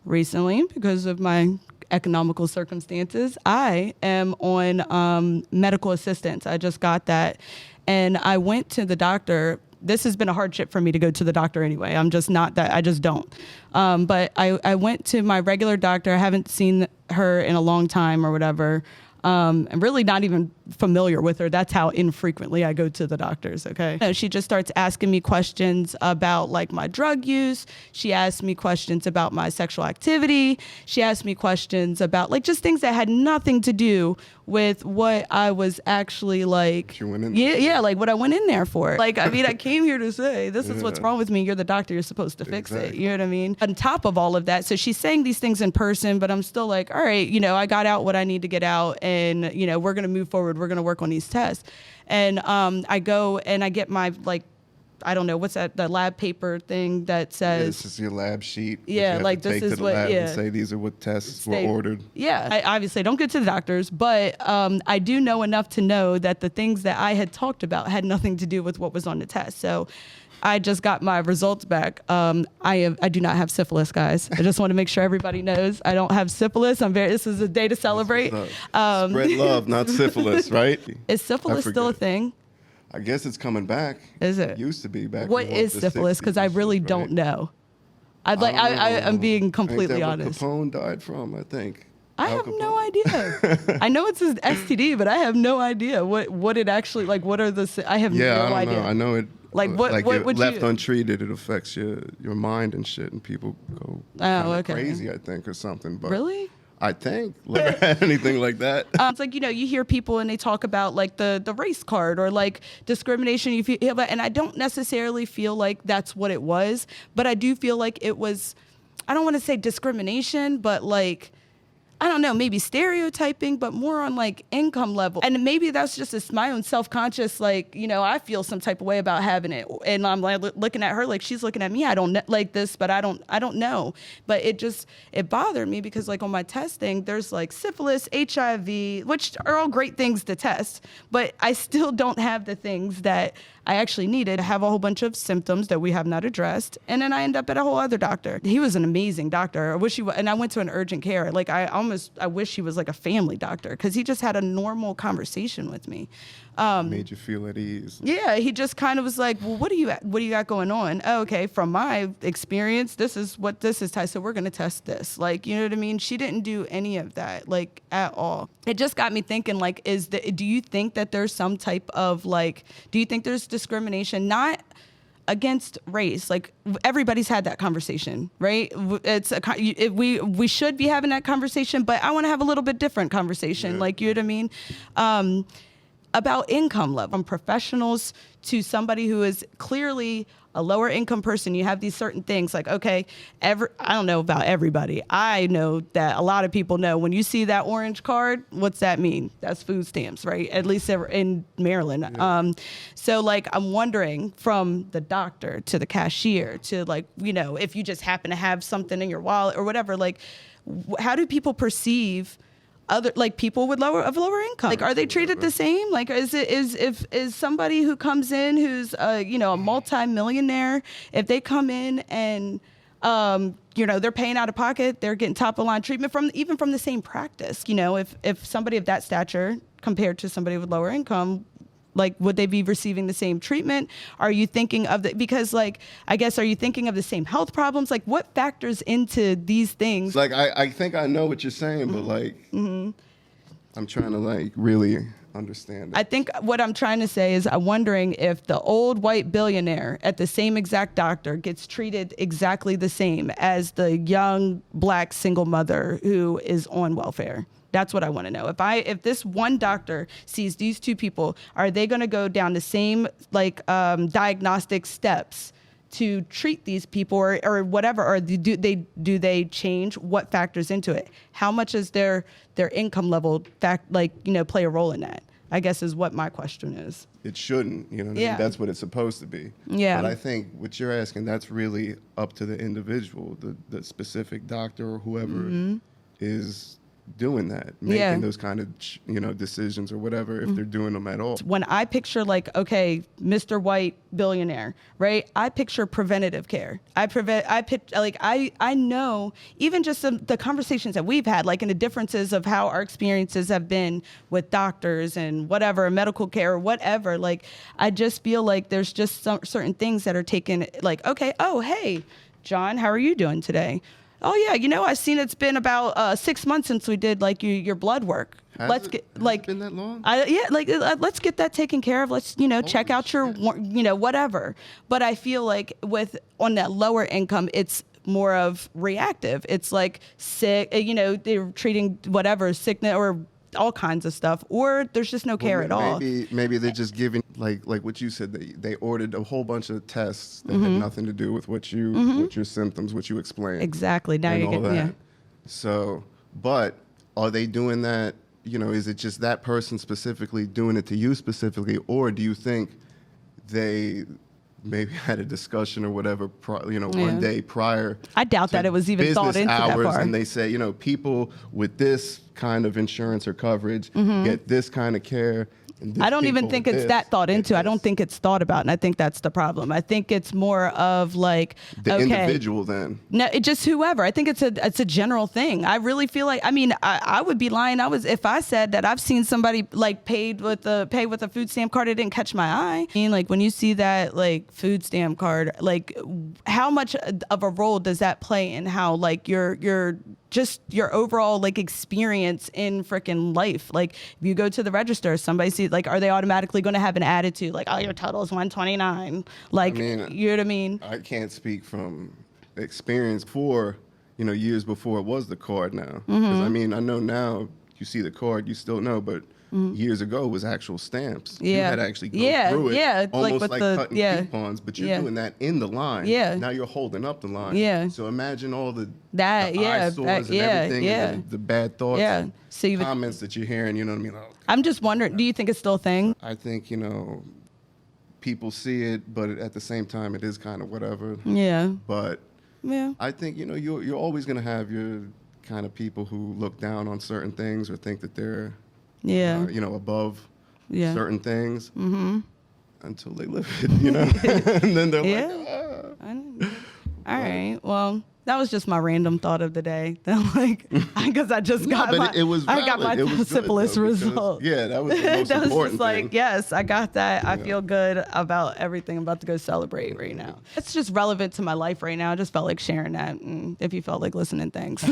recently, because of my economical circumstances, I am on medical assistance. I just got that. And I went to the doctor. This has been a hardship for me to go to the doctor anyway. I'm just not that, I just don't. But I went to my regular doctor. I haven't seen her in a long time or whatever. I'm really not even familiar with her. That's how infrequently I go to the doctors, okay? So she just starts asking me questions about like my drug use. She asked me questions about my sexual activity. She asked me questions about like just things that had nothing to do with what I was actually like. You went in yeah, like what I went in there for. Like, I mean, I came here to say, this is what's wrong with me. You're the doctor. You're supposed to fix it. You know what I mean? On top of all of that, so she's saying these things in person, but I'm still like, all right, you know, I got out what I need to get out, and, you know, we're going to move forward. We're going to work on these tests. And I go and I get my, like, I don't know, what's that, the lab paper thing that says. This is your lab sheet. Yeah, like this is what, and say these are what tests were ordered. Yeah, I obviously don't go to the doctors, but I do know enough to know that the things that I had talked about had nothing to do with what was on the test. So I just got my results back. I do not have syphilis, guys. I just want to make sure everybody knows I don't have syphilis. This is a day to celebrate. Spread love, not syphilis, right? Is syphilis still a thing? I guess it's coming back. Is it? It used to be back. What is syphilis? Because I really don't know. I'm being completely honest. Capone died from, I think. I have no idea. I know it's an STD, but I have no idea what it actually, like, what are the, I have no idea. I know it. Like what would left untreated, it affects your mind and shit, and people go crazy, I think, or something. But really? I think anything like that. It's like, you know, you hear people and they talk about like the race card or like discrimination. And I don't necessarily feel like that's what it was, but I do feel like it was, I don't want to say discrimination, but like, I don't know, maybe stereotyping, but more on like income level. And maybe that's just my own self-conscious, like, you know, I feel some type of way about having it. And I'm like looking at her like she's looking at me. I don't like this, but I don't know. But it bothered me because like on my testing, there's like syphilis, HIV, which are all great things to test, but I still don't have the things that I actually needed. I have a whole bunch of symptoms that we have not addressed. And then I end up at a whole other doctor. He was an amazing doctor. I wish and I went to an urgent care. Like I wish he was like a family doctor because he just had a normal conversation with me. Made you feel at ease. Yeah, he just kind of was like, well, what do you got going on? Oh, okay, from my experience, this is what this is. So we're going to test this. Like, you know what I mean? She didn't do any of that, like, at all. It just got me thinking, like, do you think that there's some type of, like, do you think there's discrimination? Not against race, like everybody's had that conversation, right? We should be having that conversation, but I want to have a little bit different conversation, like, you know what I mean? About income level, from professionals to somebody who is clearly a lower income person. You have these certain things like, okay, I don't know about everybody. I know that a lot of people know when you see that orange card, what's that mean? That's food stamps, right? At least in Maryland. Yeah. So like, I'm wondering from the doctor to the cashier to like, you know, if you just happen to have something in your wallet or whatever, like how do people perceive other, like people with lower income, like, are they treated the same? Like, is somebody who comes in who's you know, a multi-millionaire, if they come in and you know, they're paying out of pocket, they're getting top of line treatment from the same practice, you know, if somebody of that stature compared to somebody with lower income, like, would they be receiving the same treatment? Are you thinking of because like, I guess, are you thinking of the same health problems? Like, what factors into these things? Like, I think I know what you're saying, but like, I'm trying to like really understand it. I think what I'm trying to say is I'm wondering if the old white billionaire at the same exact doctor gets treated exactly the same as the young black single mother who is on welfare. That's what I want to know. If this one doctor sees these two people, are they going to go down the same like diagnostic steps to treat these people or whatever, or do they change? What factors into it? How much is their income level play a role in that? I guess is what my question is. It shouldn't, you know what I mean? That's what it's supposed to be. Yeah. But I think what you're asking, that's really up to the individual, the specific doctor or whoever is doing that, making those kind of, you know, decisions or whatever, if they're doing them at all. When I picture like, okay, Mr. White billionaire, right? I picture preventative care. I know even just the conversations that we've had, like in the differences of how our experiences have been with doctors and whatever, medical care or whatever. Like, I just feel like there's just some certain things that are taken like, okay, oh, hey, John, how are you doing today? Oh yeah, you know, I've seen it's been about 6 months since we did like your blood work. Has it been that long? Let's get that taken care of. Let's, you know, check out your, you know, whatever. But I feel like on that lower income, it's more of reactive. It's like sick, you know, they're treating whatever sickness or all kinds of stuff, or there's just no care at all. Maybe they're just giving like what you said. They ordered a whole bunch of tests that had nothing to do with what your symptoms, what you explained. Exactly. Now you get yeah. So, but are they doing that? You know, is it just that person specifically doing it to you specifically, or do you think they maybe had a discussion or whatever, one day prior? I doubt that it was even thought into that far. And they say, you know, people with this kind of insurance or coverage get this kind of care. I don't even think it's that thought into. I don't think it's thought about, and I think that's the problem. I think it's more of like the individual then. No, it just whoever. I think it's a general thing. I really feel like, I mean, I would be lying. If I said that I've seen somebody like pay with a food stamp card, it didn't catch my eye. I mean, like when you see that like food stamp card, like how much of a role does that play in how like your overall like experience in freaking life? Like if you go to the register, somebody sees, like, are they automatically going to have an attitude like, oh, your total is 129? Like, I mean, you know what I mean? I can't speak from experience for, you know, years before it was the card now. Because I mean, I know now you see the card, you still know, but years ago it was actual stamps. Yeah. You had to actually go through it. Yeah. Almost like cutting coupons, but you're doing that in the line. Yeah. Now you're holding up the line. Yeah. So imagine all the eyesores and everything, and the bad thoughts, and comments that you're hearing, you know what I mean? Oh, I'm just wondering, do you think it's still a thing? I think, you know, people see it, but at the same time, it is kind of whatever. Yeah. But I think, you know, you're always going to have your kind of people who look down on certain things or think that they're, you know, above certain things until they live it, you know? And then they're like, ah. All right. Well, that was just my random thought of the day. Like, because I just got my syphilis result. Yeah, that was the most that was important just like, thing. yes, I got that. I feel good about everything I'm about to go celebrate right now. It's just relevant to my life right now. I just felt like sharing that. And if you felt like listening, thanks.